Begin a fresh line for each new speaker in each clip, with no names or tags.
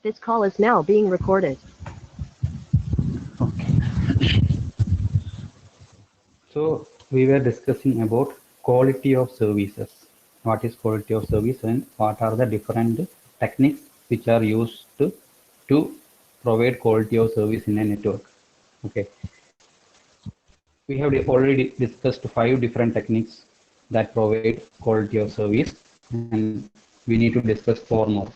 This call is now being recorded.
Okay. So we were discussing about quality of services. What is quality of service and what are the different techniques which are used to provide quality of service in a network. Okay. We have already discussed 5 different techniques that provide quality of service, and we need to discuss 4 more.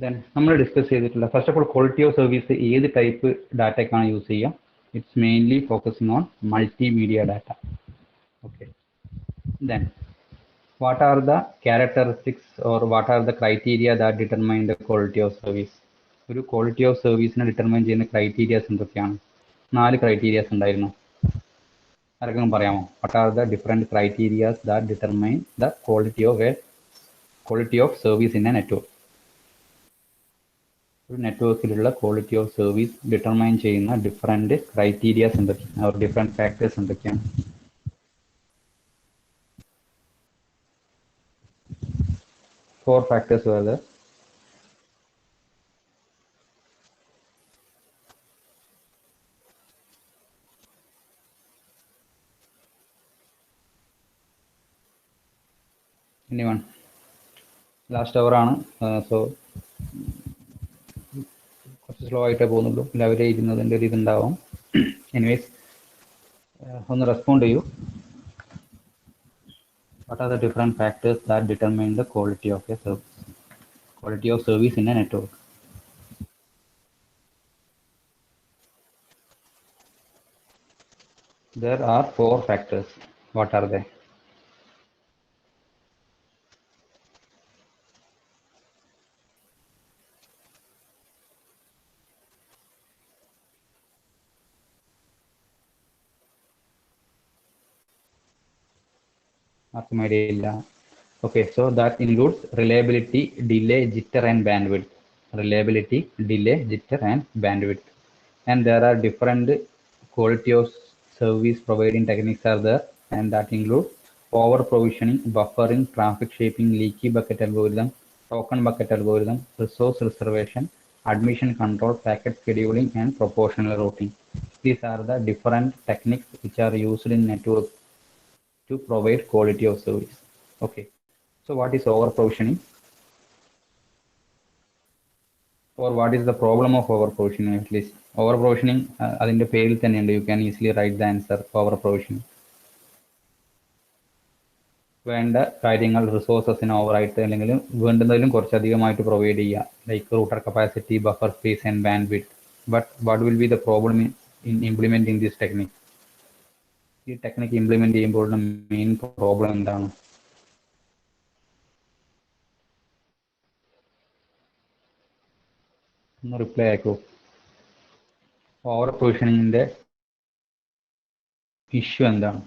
Then നമ്മൾ discuss ചെയ്തിട്ടുള്ള first of all quality of service ഏത് type ഡാറ്റയ്ക്കാണ് use ചെയ്യുക. It's mainly focusing on multimedia data. Okay. Then what are the characteristics or what are the criteria that determine the quality of service? ഒരു quality of സർവീസിനെ determine ചെയ്യുന്ന criterias എന്തൊക്കെയാണ്? 4 criterias ഉണ്ടായിരുന്നു. ആർക്കെങ്കിലും പറയാമോ? What are the different criterias that determine the quality of service in A network? ഒരു നെറ്റ്വർക്കിലുള്ള quality of service determine ചെയ്യുന്ന different criterias എന്തൊക്കെയാണ്? അവർ different factors എന്തൊക്കെയാണ്? 4 factors were there. Anyone? Last hour ആണ്. സോ കുറച്ച് സ്ലോ ആയിട്ടേ പോകുന്നുള്ളൂ. എല്ലാവരും ഇരുന്നതിൻ്റെ ഒരു ഇതുണ്ടാവും. എനിവേസ് ഒന്ന് റെസ്പോണ്ട് ചെയ്യൂ. What are the different factors that determine the quality of a service? Quality of service in a network. There are 4 factors. What are they? ആർക്കും ഐഡിയ ഇല്ല. Okay, so that includes reliability, delay, jitter and bandwidth. Reliability, delay, jitter and bandwidth. And there are different quality of service providing techniques are there, and that include over provisioning, buffering, traffic shaping, leaky bucket algorithm, token bucket algorithm, resource reservation, admission control, packet scheduling and proportional routing. These are the different techniques which are used in network to provide quality of service. Okay. So what is over provisioning, or what is the problem of over provisioning? At least over provisioning അതിന്റെ പേരിൽ തന്നെയുണ്ട്. You can easily write the answer. Over provisioning വേണ്ട കാര്യങ്ങൾ റിസോഴ്സസിന് ഓവറായിട്ട് അല്ലെങ്കിൽ വേണ്ടുന്നതിലും കുറച്ചധികമായിട്ട് പ്രൊവൈഡ് ചെയ്യുക, like router capacity, buffer space and bandwidth. But what will be the problem in implementing this technique? ഈ ടെക്നിക് ഇംപ്ലിമെന്റ് ചെയ്യുമ്പോഴുള്ള മെയിൻ പ്രോബ്ലം എന്താണ്? ഒന്ന് റിപ്ലൈ ആക്കൂ. ഓവർ പ്രൊവിഷനിങ്ങിന്റെ ഇഷ്യൂ എന്താണ്?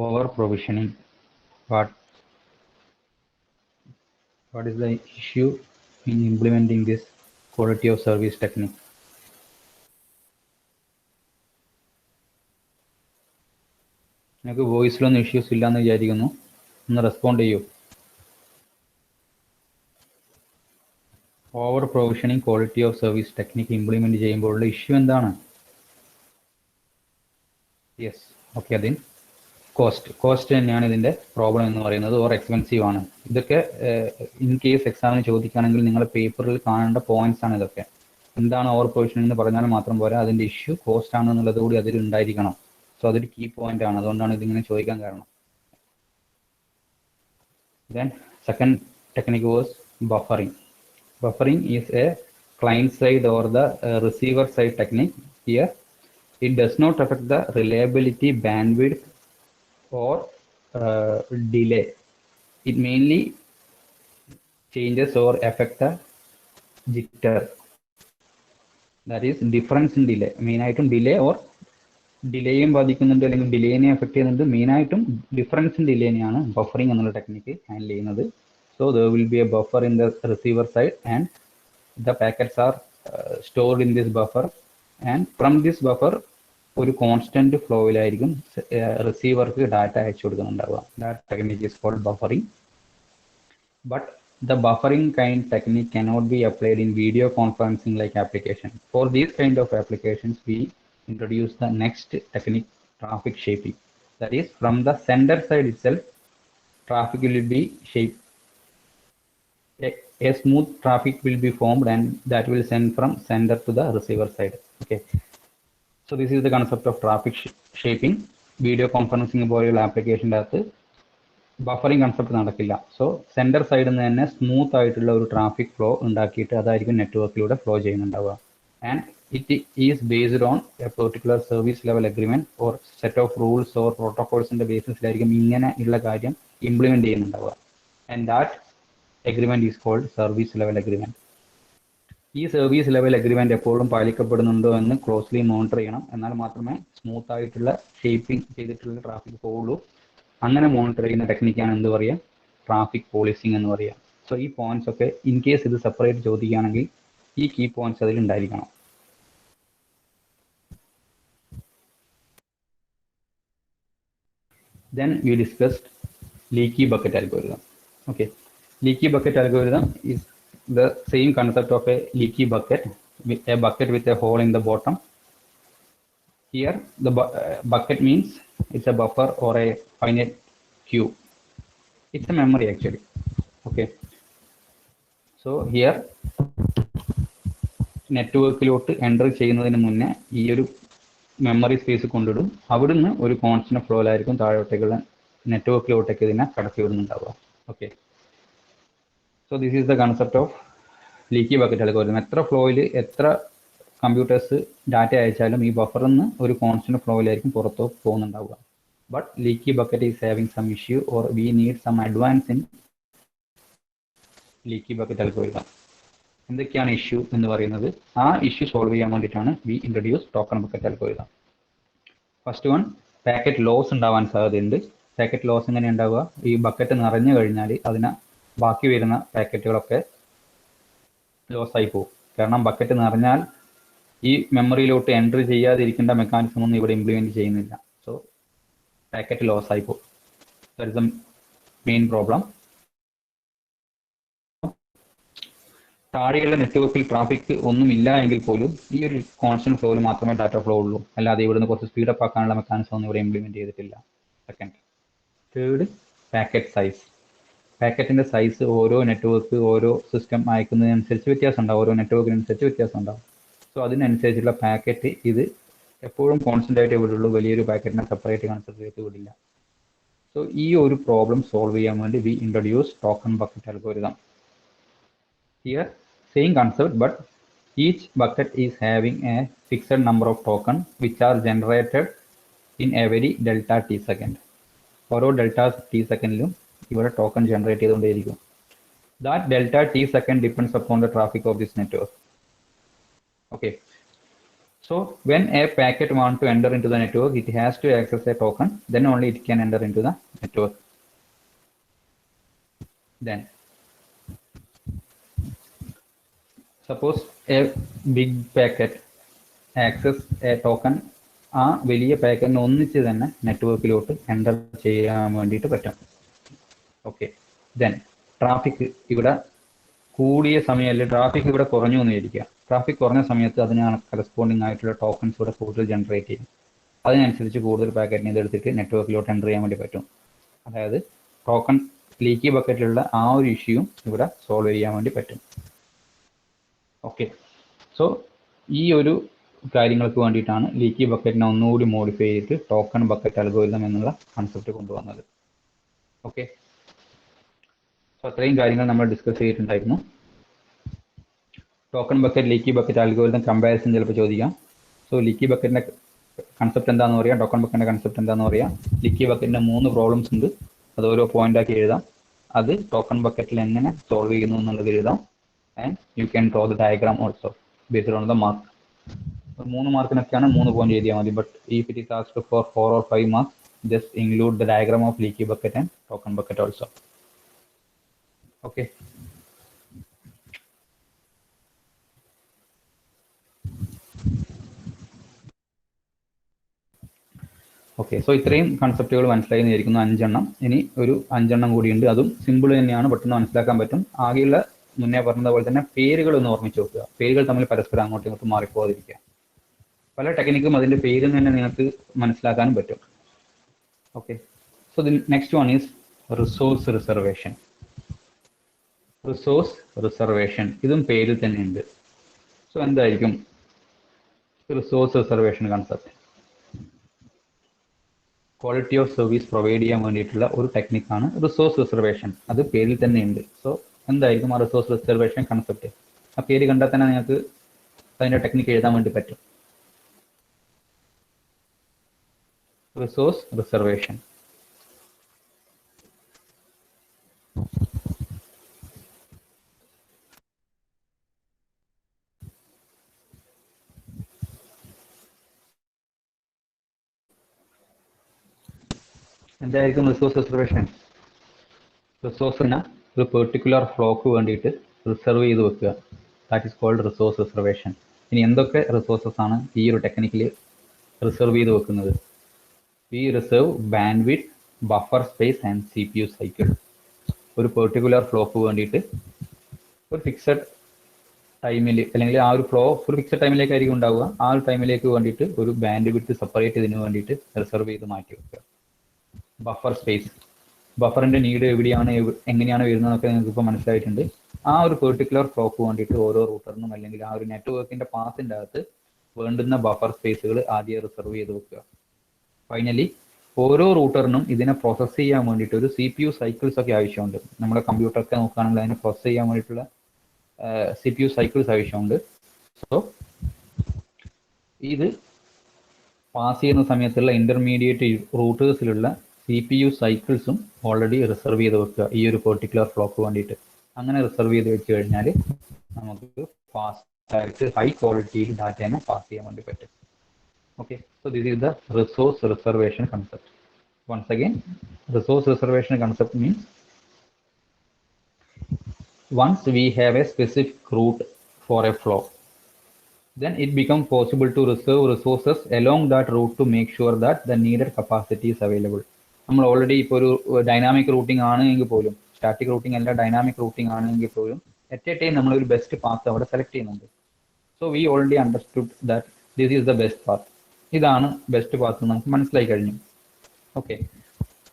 Over provisioning, what is the issue in implementing this quality of service technique? നിങ്ങൾക്ക് വോയിസിലൊന്നും issues ഇല്ലാന്ന് വിചാരിക്കുന്നു. ഒന്ന് റെസ്പോണ്ട് ചെയ്യൂ. Over provisioning quality of service technique implement ചെയ്യുമ്പോഴുള്ള ഇഷ്യൂ എന്താണ്? Yes, okay. അതിന് കോസ്റ്റ് തന്നെയാണ് ഇതിന്റെ പ്രോബ്ലം എന്ന് പറയുന്നത്, ഓർ എക്സ്പെൻസീവ് ആണ്. ഇതൊക്കെ ഇൻ കേസ് എക്സാമിന് ചോദിക്കുകയാണെങ്കിൽ നിങ്ങളുടെ പേപ്പറിൽ കാണേണ്ട പോയിന്റ്സ് ആണ് ഇതൊക്കെ. എന്താണ് ഓവർ പ്രൊവിഷനിങ് എന്ന് പറഞ്ഞാൽ മാത്രം പോരാ, അതിന്റെ ഇഷ്യൂ കോസ്റ്റ് ആണെന്നുള്ളത് കൂടി അതിൽ ഉണ്ടായിരിക്കണം. സോ അതൊരു കീ പോയിന്റ് ആണ്. അതുകൊണ്ടാണ് ഇതിങ്ങനെ ചോദിക്കാൻ കാരണം. Then second technique was buffering. Buffering is a client side or the receiver side technique. Here it does not affect the reliability, bandwidth or delay. It mainly changes or affect the jitter. That is difference in delay. Main item delay or ഡിലേയും ബാധിക്കുന്നുണ്ട്, അല്ലെങ്കിൽ ഡിലേനെ effect ചെയ്യുന്നുണ്ട്. മെയിനായിട്ടും difference in ഡിലേനെയാണ് buffering എന്നുള്ള technique handle ചെയ്യുന്നത്. So there will be a buffer in the receiver side and the packets are stored in this buffer and from this buffer ഒരു constant ഫ്ലോയിലായിരിക്കും റിസീവർക്ക് ഡാറ്റ അയച്ചു കൊടുക്കുന്നുണ്ടാവുക. That technique is called buffering. But the buffering kind technique cannot be applied in video conferencing like application. For these kind of applications, we introduce the next technique, traffic shaping. That is, from the sender side itself, traffic will be shaped. A smooth traffic will be formed and that will send from sender to the receiver side. Okay. So this is the concept of traffic shaping. Video conferencing പോലെയുള്ള ആപ്ലിക്കേഷൻ്റെ buffering concept നടക്കില്ല. So sender സൈഡിൽ നിന്ന് തന്നെ smooth ആയിട്ടുള്ള ഒരു traffic flow ഉണ്ടാക്കിയിട്ട് അതായിരിക്കും നെറ്റ്വർക്കിലൂടെ ഫ്ലോ ചെയ്യുന്നുണ്ടാവുക. And it is based on a particular service level agreement or set of rules or പ്രോട്ടോകോൾസിന്റെ ബേസിസിലായിരിക്കും ഇങ്ങനെ ഉള്ള കാര്യം ഇംപ്ലിമെന്റ് ചെയ്യുന്നുണ്ടാവുക. And that agreement is called service level agreement. ഈ സർവീസ് ലെവൽ അഗ്രിമെന്റ് എപ്പോഴും പാലിക്കപ്പെടുന്നുണ്ടോ എന്ന് ക്ലോസ്ലി മോണിറ്റർ ചെയ്യണം. എന്നാൽ മാത്രമേ സ്മൂത്ത് ആയിട്ടുള്ള ഷേപ്പിംഗ് ചെയ്തിട്ടുള്ള ട്രാഫിക് പോവുള്ളൂ. അങ്ങനെ മോണിറ്റർ ചെയ്യുന്ന ടെക്നിക്കാണ് എന്ത് പറയുക, ട്രാഫിക് പോളിസിങ് എന്ന് പറയുക. സോ ഈ പോയിന്റ്സ് ഒക്കെ ഇൻ കേസ് ഇത് സെപ്പറേറ്റ് ചോദിക്കുകയാണെങ്കിൽ ഈ കീ പോയിന്റ്സ് അതിൽ ഉണ്ടായിരിക്കണം. Then we discussed leaky bucket algorithm. Okay, leaky bucket algorithm is the same concept of a leaky bucket, with a bucket with a hole in the bottom. Here the bucket means it's a buffer or a finite queue. It's a memory actually. Okay, so here നെറ്റ്വർക്കിലോട്ട് enter ചെയ്യുന്നതിന് മുന്നേ ഈ ഒരു memory space കൊണ്ടിടും. അവിടുന്ന് ഒരു constant ഫ്ലോയിലായിരിക്കും താഴോട്ടേക്കുള്ള നെറ്റ്വർക്കിലോട്ടേക്ക് ഇതിനെ കടത്തി വിടുന്നുണ്ടാവുക. Okay, so this is the concept of leaky bucket algorithm. എത്ര ഫ്ലോയിൽ എത്ര കമ്പ്യൂട്ടേഴ്സ് ഡാറ്റ അയച്ചാലും ഈ ബഫറിൽ നിന്ന് ഒരു കോൺസ്റ്റന്റ് ഫ്ലോയിലായിരിക്കും പുറത്തോ പോകുന്നുണ്ടാവുക. But leaky bucket is having some issue or we need some advance in leaky bucket algorithm. എന്തൊക്കെയാണ് ഇഷ്യൂ എന്ന് പറയുന്നത്? ആ ഇഷ്യൂ സോൾവ് ചെയ്യാൻ വേണ്ടിയിട്ടാണ് we introduce token bucket algorithm. First one, packet loss ഉണ്ടാവാൻ സാധ്യതയുണ്ട്. പാക്കറ്റ് ലോസ് എങ്ങനെ ഉണ്ടാവുക? ഈ ബക്കറ്റ് നിറഞ്ഞു കഴിഞ്ഞാൽ അതിന് ബാക്കി വരുന്ന പാക്കറ്റുകളൊക്കെ ലോസ് ആയി പോകും. കാരണം ബക്കറ്റ് നിറഞ്ഞാൽ ഈ മെമ്മറിയിലോട്ട് എൻട്രി ചെയ്യാതിരിക്കേണ്ട മെക്കാനിസം ഒന്നും ഇവിടെ ഇംപ്ലിമെന്റ് ചെയ്യുന്നില്ല. സോ പാക്കറ്റ് ലോസ് ആയി പോകും. That is the main problem. താഴെയുള്ള നെറ്റ്വർക്കിൽ ട്രാഫിക് ഒന്നും ഇല്ല എങ്കിൽ പോലും ഈ ഒരു കോൺസ്റ്റന്റ് ഫ്ലോയിൽ മാത്രമേ ഡാറ്റ ഫ്ലോ ഉള്ളൂ. അല്ലാതെ ഇവിടുന്ന് കുറച്ച് സ്പീഡപ്പ് ആക്കാനുള്ള മെക്കാനിസം ഒന്നും ഇവിടെ ഇംപ്ലിമെന്റ് ചെയ്തിട്ടില്ല. സെക്കൻഡ്. Third, packet size. പാക്കറ്റിന്റെ സൈസ് ഓരോ നെറ്റ്വർക്ക് ഓരോ സിസ്റ്റം അയക്കുന്നതിനനുസരിച്ച് വ്യത്യാസം ഉണ്ടാവും. ഓരോ നെറ്റ്വർക്കിനനുസരിച്ച് വ്യത്യാസം ഉണ്ടാവും. സോ അതിനനുസരിച്ചുള്ള പാക്കറ്റ് ഇത് എപ്പോഴും കോൺസ്റ്റന്റ് ആയിട്ട് വിടുള്ളൂ. വലിയൊരു പാക്കറ്റിനെ സെപ്പറേറ്റ് കൺസിഡർ ചെയ്ത് വിടില്ല. സോ ഈ ഒരു പ്രോബ്ലം സോൾവ് ചെയ്യാൻ വേണ്ടി we introduce token bucket algorithm. Here same concept, but each bucket is having a fixed number of tokens which are generated in every delta t second. ഓരോ delta T സെക്കൻഡിലും ഇവിടെ token generate ചെയ്തുകൊണ്ടേയിരിക്കും. That delta t second depends upon the traffic of this network. Okay, so when a packet wants to enter into the network, it has to access a token, then only it can enter into the network. Then suppose a big packet access a token, ആ വലിയ പാക്കറ്റിന് ഒന്നിച്ച് തന്നെ നെറ്റ്വർക്കിലോട്ട് enter ചെയ്യാൻ വേണ്ടിയിട്ട് പറ്റും. Okay, then traffic ഇവിടെ കൂടിയ സമയമല്ലേ, ട്രാഫിക് ഇവിടെ കുറഞ്ഞു വന്നിരിക്കുക. ട്രാഫിക് കുറഞ്ഞ സമയത്ത് അതിന് കറസ്പോണ്ടിങ് ആയിട്ടുള്ള ടോക്കൺസ് ഇവിടെ കൂടുതൽ ജനറേറ്റ് ചെയ്യും. അതിനനുസരിച്ച് കൂടുതൽ പാക്കറ്റിനെ ഇതെടുത്തിട്ട് നെറ്റ്വർക്കിലോട്ട് എൻ്റർ ചെയ്യാൻ വേണ്ടി പറ്റും. അതായത് ടോക്കൺ ലീക്കി ബക്കറ്റിലുള്ള ആ ഒരു ഇഷ്യൂയും ഇവിടെ സോൾവ് ചെയ്യാൻ വേണ്ടി പറ്റും. ഓക്കെ, സോ ഈ ഒരു കാര്യങ്ങൾക്ക് വേണ്ടിയിട്ടാണ് ലീക്കി ബക്കറ്റിനെ ഒന്നുകൂടി മോഡിഫൈ ചെയ്തിട്ട് ടോക്കൺ ബക്കറ്റ് അൽഗോരിതം എന്നുള്ള കൺസെപ്റ്റ് കൊണ്ടുവന്നത്. ഓക്കെ, സോ അത്രയും കാര്യങ്ങൾ നമ്മൾ ഡിസ്കസ് ചെയ്തിട്ടുണ്ടായിരുന്നു. Token bucket leaky bucket algorithm comparison ചിലപ്പോൾ ചോദിക്കാം. സോ ലീക്കി ബക്കറ്റിൻ്റെ കൺസെപ്റ്റ് എന്താണെന്ന് പറയാം, ടോക്കൺ ബക്കറ്റിൻ്റെ കൺസെപ്റ്റ് എന്താണെന്ന് പറയാം. ലീക്കി ബക്കറ്റിൻ്റെ 3 പ്രോബ്ലംസ് ഉണ്ട്, അത് ഓരോ പോയിന്റാക്കി എഴുതാം. അത് ടോക്കൺ ബക്കറ്റിൽ എങ്ങനെ സോൾവ് ചെയ്യുന്നു എന്നുള്ളത് എഴുതാം. And you can draw the diagram also based on the mark. 3 മാർക്കിനൊക്കെയാണ് 3 point എഴുതിയാൽ മതി. But if it is asked for 4 or 5 marks, just include the diagram of leaky bucket and token bucket also. Okay. Okay, so ഇത്രയും കൺസെപ്റ്റുകൾ മനസ്സിലായി വിചാരിക്കുന്നു. 5 എണ്ണം. ഇനി ഒരു 5 എണ്ണം കൂടിയുണ്ട്. അതും സിമ്പിൾ തന്നെയാണ്, പെട്ടെന്ന് മനസ്സിലാക്കാൻ പറ്റും. ആകെയുള്ള മുന്നേ പറഞ്ഞതുപോലെ തന്നെ പേരുകൾ ഒന്ന് ഓർമ്മിച്ച് വെക്കുക. പേരുകൾ തമ്മിൽ പരസ്പരം അങ്ങോട്ടും ഇങ്ങോട്ടും മാറിപ്പോകാതിരിക്കുക. പല ടെക്നിക്കും അതിന്റെ പേരിൽ തന്നെ നിങ്ങൾക്ക് മനസ്സിലാക്കാനും പറ്റും. Okay, so the next one is resource reservation. Resource reservation ഇതും പേരിൽ തന്നെ ഉണ്ട്. സോ എന്തായിരിക്കും resource reservation concept? Quality of service provide ചെയ്യാൻ വേണ്ടിയിട്ടുള്ള ഒരു ടെക്നിക്കാണ് റിസോഴ്സ് റിസർവേഷൻ. അത് പേരിൽ തന്നെ ഉണ്ട്. സോ എന്തായിരിക്കും ആ റിസോഴ്സ് റിസർവേഷൻ കൺസെപ്റ്റ്? ആ പേര് കണ്ടാൽ തന്നെ നിങ്ങൾക്ക് അതിന്റെ ടെക്നിക്ക് എഴുതാൻ വേണ്ടി പറ്റും. Resource reservation. എന്തായിരിക്കും റിസോഴ്സ് റിസർവേഷൻ? റിസോഴ്സിന് ഒരു പെർട്ടിക്കുലർ ഫ്ലോക്ക് വേണ്ടിയിട്ട് റിസർവ് ചെയ്ത് വെക്കുക. That is called resource reservation. ഇനി എന്തൊക്കെ റിസോഴ്സസ് ആണ് ഈ ഒരു ടെക്നിക്കിൽ റിസർവ് ചെയ്ത് വെക്കുന്നത്? We reserve bandwidth, buffer space and CPU cycle. ഒരു പെർട്ടിക്കുലർ ഫ്ലോക്ക് വേണ്ടിയിട്ട് ഒരു ഫിക്സഡ് ടൈമിൽ, അല്ലെങ്കിൽ ആ ഒരു ഫ്ലോ ഒരു ഫിക്സഡ് ടൈമിലേക്കായിരിക്കും ഉണ്ടാവുക. ആ ഒരു ടൈമിലേക്ക് വേണ്ടിയിട്ട് ഒരു ബാൻഡ്വിഡ്ത്ത് സെപ്പറേറ്റ് ഇതിന് വേണ്ടിയിട്ട് റിസർവ് ചെയ്ത് മാറ്റി വെക്കുക. ബഫർ സ്പേസ്, ബഫറിന്റെ നീഡ് എവിടെയാണ്, എങ്ങനെയാണ് വരുന്നതെന്നൊക്കെ നിങ്ങൾക്ക് ഇപ്പോൾ മനസ്സിലായിട്ടുണ്ട്. ആ ഒരു പെർട്ടിക്കുലർ ഫ്ലോക്ക് വേണ്ടിയിട്ട് ഓരോ റൂട്ടറിനും അല്ലെങ്കിൽ ആ ഒരു നെറ്റ്വർക്കിന്റെ പാസിന്റെ അകത്ത് വേണ്ടുന്ന ബഫർ സ്പേസുകൾ ആദ്യം റിസർവ് ചെയ്ത് വെക്കുക. ഫൈനലി ഓരോ റൂട്ടറിനും ഇതിനെ പ്രോസസ്സ് ചെയ്യാൻ വേണ്ടിയിട്ട് ഒരു CPU സൈക്കിൾസ് ഒക്കെ ആവശ്യമുണ്ട്. നമ്മുടെ കമ്പ്യൂട്ടറൊക്കെ നോക്കുകയാണെങ്കിൽ അതിനെ പ്രോസസ്സ് ചെയ്യാൻ വേണ്ടിയിട്ടുള്ള CPU സൈക്കിൾസ് ആവശ്യമുണ്ട്. സോ ഇത് പാസ് ചെയ്യുന്ന സമയത്തുള്ള ഇന്റർമീഡിയറ്റ് റൂട്ടേഴ്സിലുള്ള CPU സൈക്കിൾസും ഓൾറെഡി റിസർവ് ചെയ്ത് വെക്കുക ഈ ഒരു പെർട്ടിക്കുലർ ഫ്ലോക്ക് വേണ്ടിയിട്ട്. അങ്ങനെ റിസർവ് ചെയ്ത് വെച്ച് കഴിഞ്ഞാൽ നമുക്ക് ഫാസ്റ്റ് ആയിട്ട് ഹൈ ക്വാളിറ്റിയിൽ ഡാറ്റേനെ പാസ് ചെയ്യാൻ വേണ്ടി പറ്റും. Okay, so this is the resource reservation concept. Once again, resource reservation concept means once we have a specific route for a flow, then it becomes possible to reserve resources along that route to make sure that the needed capacity is available. നമ്മൾ already ഇപ്പോൾ ഒരു dynamic routing ആണെങ്കിൽ പോലും, static routing അല്ല dynamic routing ആണെങ്കിൽ പോലും at A time നമ്മളൊരു best path അവിടെ സെലക്ട് ചെയ്യുന്നുണ്ട്. So we already understood that this is the best path. ഇതാണ് ബെസ്റ്റ് പാത്ത് നമുക്ക് മനസ്സിലായി കഴിഞ്ഞു. ഓക്കെ,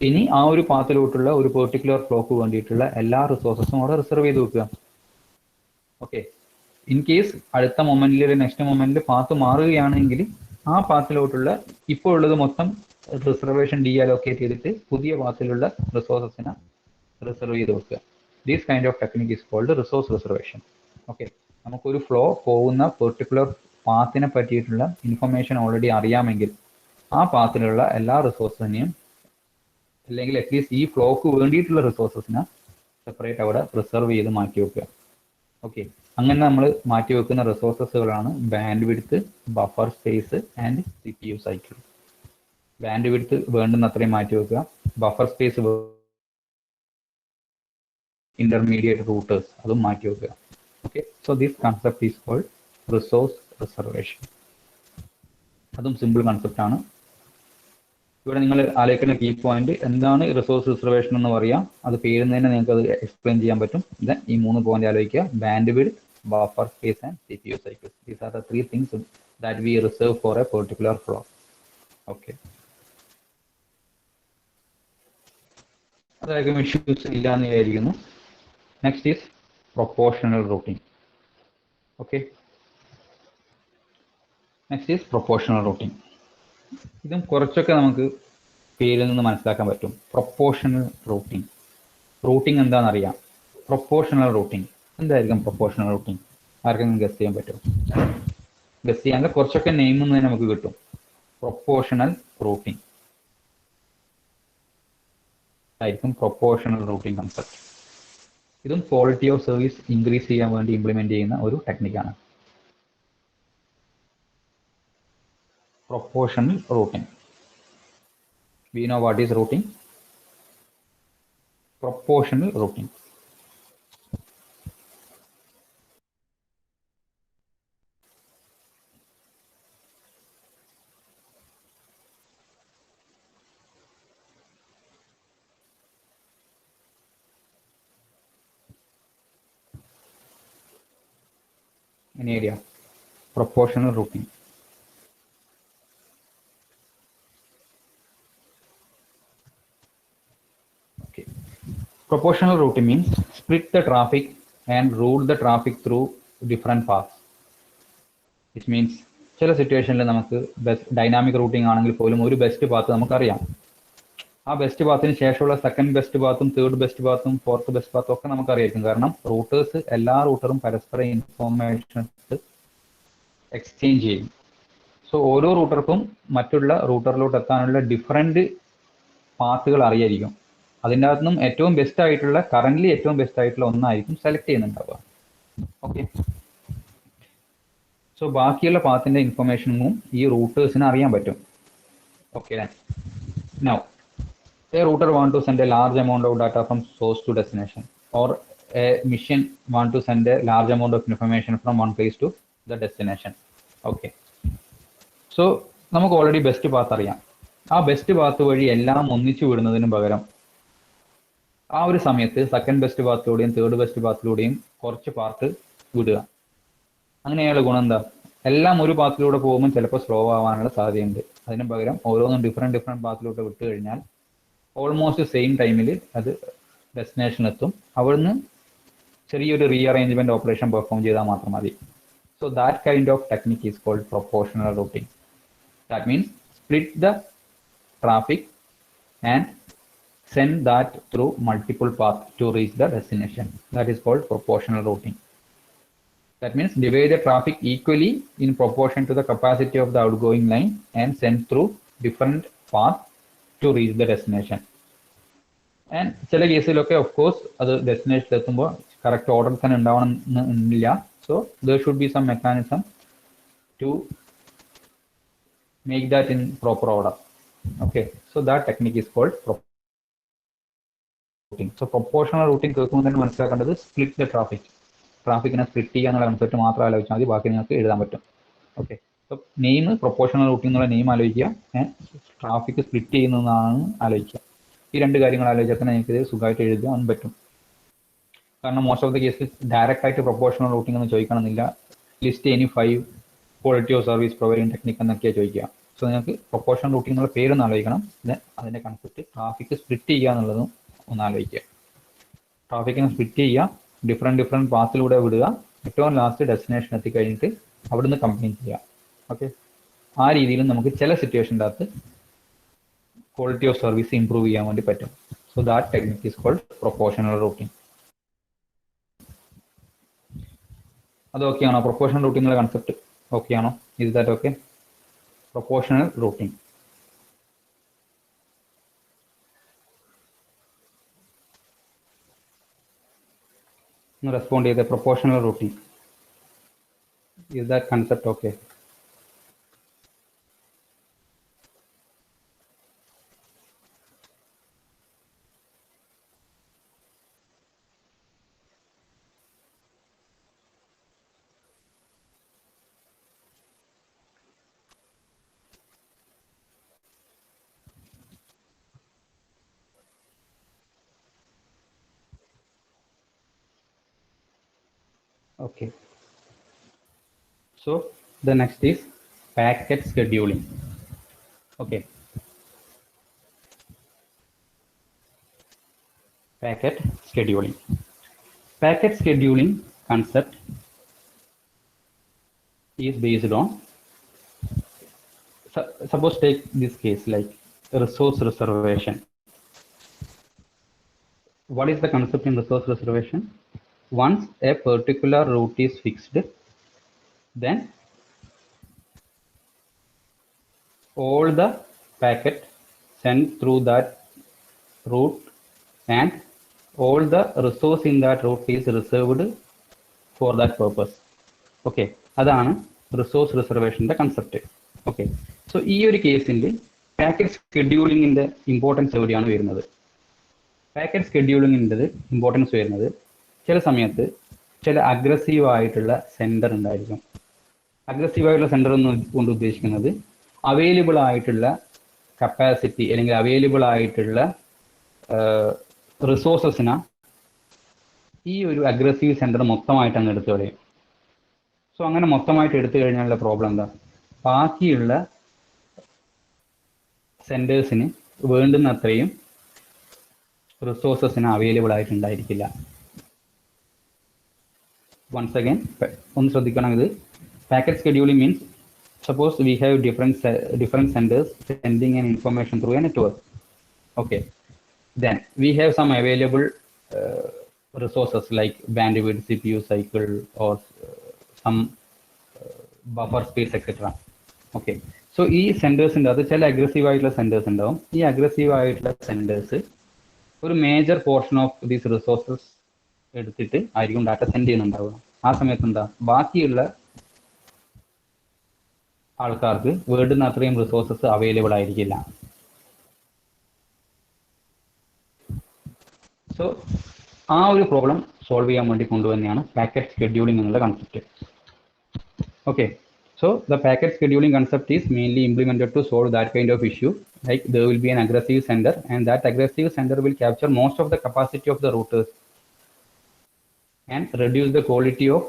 ഇനി ആ ഒരു പാത്തിലോട്ടുള്ള ഒരു പെർട്ടിക്കുലർ ഫ്ലോക്ക് വേണ്ടിയിട്ടുള്ള എല്ലാ റിസോഴ്സസും അവിടെ റിസർവ് ചെയ്ത് വെക്കുക. ഓക്കെ, ഇൻ കേസ് അടുത്ത മൊമെന്റിൽ അല്ലെങ്കിൽ നെക്സ്റ്റ് മൊമെന്റിൽ പാത്ത് മാറുകയാണെങ്കിൽ ആ പാത്തിലോട്ടുള്ള ഇപ്പോൾ ഉള്ളത് മൊത്തം റിസർവേഷൻ ഡീഅലോക്കേറ്റ് ചെയ്തിട്ട് പുതിയ പാത്തിലുള്ള റിസോഴ്സസിനെ റിസർവ് ചെയ്ത് വെക്കുക. These kind of technique is called resource reservation. Okay, നമുക്കൊരു ഫ്ലോ പോകുന്ന പെർട്ടിക്കുലർ പാത്തിനെ പറ്റിയിട്ടുള്ള ഇൻഫർമേഷൻ ഓൾറെഡി അറിയാമെങ്കിൽ ആ പാത്തിലുള്ള എല്ലാ റിസോഴ്സിനെയും, അല്ലെങ്കിൽ അറ്റ്ലീസ്റ്റ് ഈ ഫ്ലോക്ക് വേണ്ടിയിട്ടുള്ള റിസോഴ്സസിനെ സെപ്പറേറ്റ് അവിടെ റിസർവ് ചെയ്ത് മാറ്റി വെക്കുക. ഓക്കെ, അങ്ങനെ നമ്മൾ മാറ്റി വെക്കുന്ന റിസോഴ്സസുകളാണ് bandwidth, buffer space and CPU cycle. Bandwidth വേണ്ടുന്ന അത്രയും മാറ്റി വെക്കുക. ബഫർ സ്പേസ്, ഇന്റർമീഡിയറ്റ് റൂട്ടേഴ്സ് അതും മാറ്റി വെക്കുക. Okay, so this concept is called resource reservation. അതും സിമ്പിൾ കൺസെപ്റ്റ് ആണ്. ഇവിടെ നിങ്ങൾ ആലോചിക്കുന്ന കീ പോയിന്റ് എന്താണ് റിസോഴ്സ് റിസർവേഷൻ എന്ന് പറയാം. അത് പേരിൽ തന്നെ നിങ്ങൾക്ക് അത് എക്സ്പ്ലെയിൻ ചെയ്യാൻ പറ്റും. ദെൻ ഈ 3 പോയിന്റ് ആലോചിക്കുക: bandwidth, buffer space and CPU cycle. These are the 3 things that we reserve for a particular flow. Okay, അതായിരിക്കും ഇഷ്യൂസ് ഇല്ല എന്ന് വിചാരിക്കുന്നു. Next is proportional routing. Okay, next is proportional routing. ഇതും കുറച്ചൊക്കെ നമുക്ക് പേരിൽ നിന്ന് മനസ്സിലാക്കാൻ പറ്റും. പ്രൊപ്പോർഷണൽ റൂട്ടിംഗ്, റൂട്ടിംഗ് എന്താണെന്നറിയാം. പ്രൊപ്പോർഷണൽ റൂട്ടിംഗ് എന്തായിരിക്കും? പ്രൊപ്പോർഷണൽ റൂട്ടിംഗ് ആർക്കെങ്കിലും ഗസ് ചെയ്യാൻ പറ്റും? ഗസ് ചെയ്യാൻ കുറച്ചൊക്കെ നെയിം തന്നെ നമുക്ക് കിട്ടും. പ്രൊപ്പോർഷണൽ റൂട്ടിംഗ് ആയിരിക്കും പ്രൊപ്പോർഷണൽ റൂട്ടിംഗ് കൺസെപ്റ്റ്. ഇതും ക്വാളിറ്റി ഓഫ് സർവീസ് ഇൻക്രീസ് ചെയ്യാൻ വേണ്ടി ഇംപ്ലിമെന്റ് ചെയ്യുന്ന ഒരു ടെക്നിക്കാണ്. Proportional routing. We know what is routing? Proportional routing. Any idea? Proportional routing. Okay. Proportional routing means split the traffic and route the traffic through different paths. Which means ചില സിറ്റുവേഷനിൽ നമുക്ക് dynamic routing ആണെങ്കിൽ പോലും ഒരു best path നമുക്കറിയാം. ആ best പാത്തിന് ശേഷമുള്ള സെക്കൻഡ് ബെസ്റ്റ് പാത്തും തേർഡ് ബെസ്റ്റ് പാത്തും ഫോർത്ത് ബെസ്റ്റ് പാത്തും ഒക്കെ നമുക്കറിയായിരിക്കും. കാരണം റൂട്ടേഴ്സ് എല്ലാ റൂട്ടറും പരസ്പരം ഇൻഫോർമേഷൻ എക്സ്ചേഞ്ച് ചെയ്യും. സോ ഓരോ റൂട്ടർക്കും മറ്റുള്ള റൂട്ടറിലോട്ട് എത്താനുള്ള ഡിഫറെൻറ്റ് പാത്തുകൾ അറിയായിരിക്കും. അതിൻ്റെ അകത്തുനിന്നും ഏറ്റവും ബെസ്റ്റ് ആയിട്ടുള്ള കറൻ്റ്ലി ഏറ്റവും ബെസ്റ്റ് ആയിട്ടുള്ള ഒന്നായിരിക്കും സെലക്ട് ചെയ്യുന്നുണ്ടാവുക. ഓക്കെ. സോ ബാക്കിയുള്ള പാത്തിൻ്റെ ഇൻഫർമേഷനും ഈ റൂട്ടേഴ്സിന് അറിയാൻ പറ്റും. Okay. Now a router want to send a large amount of data from source to destination, or a mission want to send a large amount of information from one place to the destination. Okay. So നമുക്ക് already best path അറിയാം. ആ best path വഴി എല്ലാം ഒന്നിച്ചു വിടുന്നതിന് പകരം ആ ഒരു സമയത്ത് സെക്കൻഡ് ബെസ്റ്റ് പാത്തിലൂടെയും തേർഡ് ബെസ്റ്റ് പാത്തിലൂടെയും കുറച്ച് പാർട്ട് വിടുക. അങ്ങനെയുള്ള ഗുണം എന്താ? എല്ലാം ഒരു പാത്തിലൂടെ പോകുമ്പോൾ ചിലപ്പോൾ സ്ലോ ആവാനുള്ള സാധ്യതയുണ്ട്. അതിന് പകരം ഓരോന്നും ഡിഫറെൻറ്റ് പാത്തിലൂടെ വിട്ട് കഴിഞ്ഞാൽ ഓൾമോസ്റ്റ് സെയിം ടൈമിൽ അത് ഡെസ്റ്റിനേഷനിലെത്തും. അവിടുന്ന് ചെറിയൊരു റീഅറേഞ്ച്മെന്റ് ഓപ്പറേഷൻ പെർഫോം ചെയ്താൽ മാത്രം മതി. So that kind of technique is called proportional routing. That means split the traffic and send that through multiple path to reach the destination. That is called proportional routing. That means divide the traffic equally in proportion to the capacity of the outgoing line and send through different paths to reach the destination. And ചില കേസിലൊക്കെ of course അത് ഡെസ്റ്റിനേഷനിൽ എത്തുമ്പോൾ correct order തന്നെ ഉണ്ടാവണമെന്നില്ല. So there should be some mechanism to make that in proper order. Okay. So that technique is called routing. So proportional routing കേൾക്കുമ്പോൾ തന്നെ മനസ്സിലാക്കേണ്ടത് split the traffic. ട്രാഫിക്കിനെ split ചെയ്യുക എന്നുള്ള കൺസെപ്റ്റ് മാത്രം ആലോചിച്ചാൽ മതി, ബാക്കി നിങ്ങൾക്ക് എഴുതാൻ പറ്റും. ഓക്കെ. അപ്പോൾ നെയിം പ്രൊപ്പോർഷണൽ റൂട്ടിംഗ് എന്നുള്ള നെയിം ആലോചിക്കുക, ട്രാഫിക് സ്പ്ലിറ്റ് ചെയ്യുന്നതാണ് ആലോചിക്കുക. ഈ രണ്ട് കാര്യങ്ങൾ ആലോചിച്ചാൽ തന്നെ നിങ്ങൾക്ക് ഇത് സുഖമായിട്ട് എഴുതാൻ പറ്റും. കാരണം മോസ്റ്റ് ഓഫ് ദ കേസിൽ ഡയറക്റ്റ് ആയിട്ട് പ്രൊപ്പോർഷണൽ റൂട്ടിംഗ് എന്ന് ചോദിക്കണമെന്നില്ല. List any 5 quality of service providing technique എന്നൊക്കെയാണ് ചോദിക്കുക. സോ നിങ്ങൾക്ക് പ്രൊപ്പോർഷണൽ റൂട്ടിംഗ് എന്നുള്ള പേരൊന്ന് ആലോചിക്കണം. അതിൻ്റെ കൺസെപ്റ്റ് ട്രാഫിക് സ്പ്ലിറ്റ് ചെയ്യുക എന്നുള്ളതും ഒന്ന് ആലോചിക്കുക. ട്രാഫിക്കിനെ സ്പ്ലിറ്റ് ചെയ്യുക, ഡിഫറെൻറ്റ് പാത്തിലൂടെ വിടുക, ഏറ്റവും ലാസ്റ്റ് ഡെസ്റ്റിനേഷൻ എത്തിക്കഴിഞ്ഞിട്ട് അവിടുന്ന് കംപ്ലീറ്റ് ചെയ്യുക. ഓക്കെ. ആ രീതിയിൽ നമുക്ക് ചില സിറ്റുവേഷൻ്റെ അകത്ത് ക്വാളിറ്റി ഓഫ് സർവീസ് ഇംപ്രൂവ് ചെയ്യാൻ വേണ്ടി പറ്റും. So that technique is called proportional routing. അത് ഓക്കെയാണോ? പ്രൊപ്പോർഷണൽ റൂട്ടിംഗിന്റെ കൺസെപ്റ്റ് ഓക്കെയാണോ? Is that okay? Proportional routing. Respond ചെയ്ത proportional routing. Is that concept okay? Okay. So the next is packet scheduling. Okay. Packet scheduling. Packet scheduling concept is based on, suppose take this case like resource reservation. What is the concept in resource reservation? Once a particular route is fixed, then all the packet sent through that route and all the resource in that route is reserved for that purpose. Okay, അതാണ് resource റിസർവേഷൻ്റെ concept. Okay. So ഈ ഒരു കേസിൽ packet സ്കെഡ്യൂളിങ്ങിൻ്റെ importance എവിടെയാണ് വരുന്നത്? Packet സ്കെഡ്യൂളിങ്ങിൻ്റെ importance വരുന്നത് ചില സമയത്ത് ചില അഗ്രസീവ് ആയിട്ടുള്ള സെൻഡർ ഉണ്ടായിരിക്കും. അഗ്രസീവ് ആയിട്ടുള്ള സെൻഡർ എന്ന് കൊണ്ട് ഉദ്ദേശിക്കുന്നത് അവൈലബിൾ ആയിട്ടുള്ള കപ്പാസിറ്റി അല്ലെങ്കിൽ അവൈലബിൾ ആയിട്ടുള്ള റിസോഴ്സസിനെ ഈ ഒരു അഗ്രസീവ് സെൻഡർ മൊത്തമായിട്ട് അങ്ങ് എടുത്തു കളയും. സോ അങ്ങനെ മൊത്തമായിട്ട് എടുത്തു കഴിഞ്ഞാലുള്ള പ്രോബ്ലം എന്താ? ബാക്കിയുള്ള സെൻറ്റേഴ്സിന് വേണ്ടുന്ന അത്രയും റിസോഴ്സസിന് അവൈലബിൾ ആയിട്ടുണ്ടായിരിക്കില്ല. വൺസ് അഗൈൻ ഒന്ന് ശ്രദ്ധിക്കണം, ഇത് packet scheduling means suppose we have different senders sending an information through a network. Okay, then we have some available resources like bandwidth, CPU cycle, or some buffer space, etc. Okay, so ഈ സെൻഡേഴ്സിൻ്റെ അത് ചില aggressive ആയിട്ടുള്ള senders ഉണ്ടാവും. ഈ aggressive ആയിട്ടുള്ള senders ഒരു major portion of these resources എടുത്തിട്ട് ആയിരിക്കും ഡാറ്റ സെൻഡ് ചെയ്യുന്നുണ്ടാവുക. ആ സമയത്ത് എന്താ, ബാക്കിയുള്ള ആൾക്കാർക്ക് വേണ്ടുന്ന അത്രയും റിസോഴ്സസ് അവൈലബിൾ ആയിരിക്കില്ല. സോ ആ ഒരു പ്രോബ്ലം സോൾവ് ചെയ്യാൻ വേണ്ടി കൊണ്ടുവന്നെയാണ് പാക്കറ്റ് സ്കെഡ്യൂളിംഗ് എന്നുള്ള concept. Okay, so the packet scheduling concept is mainly implemented to solve that kind of issue, like there will be an aggressive sender and that aggressive sender will capture most of the capacity of the routers and reduce the quality of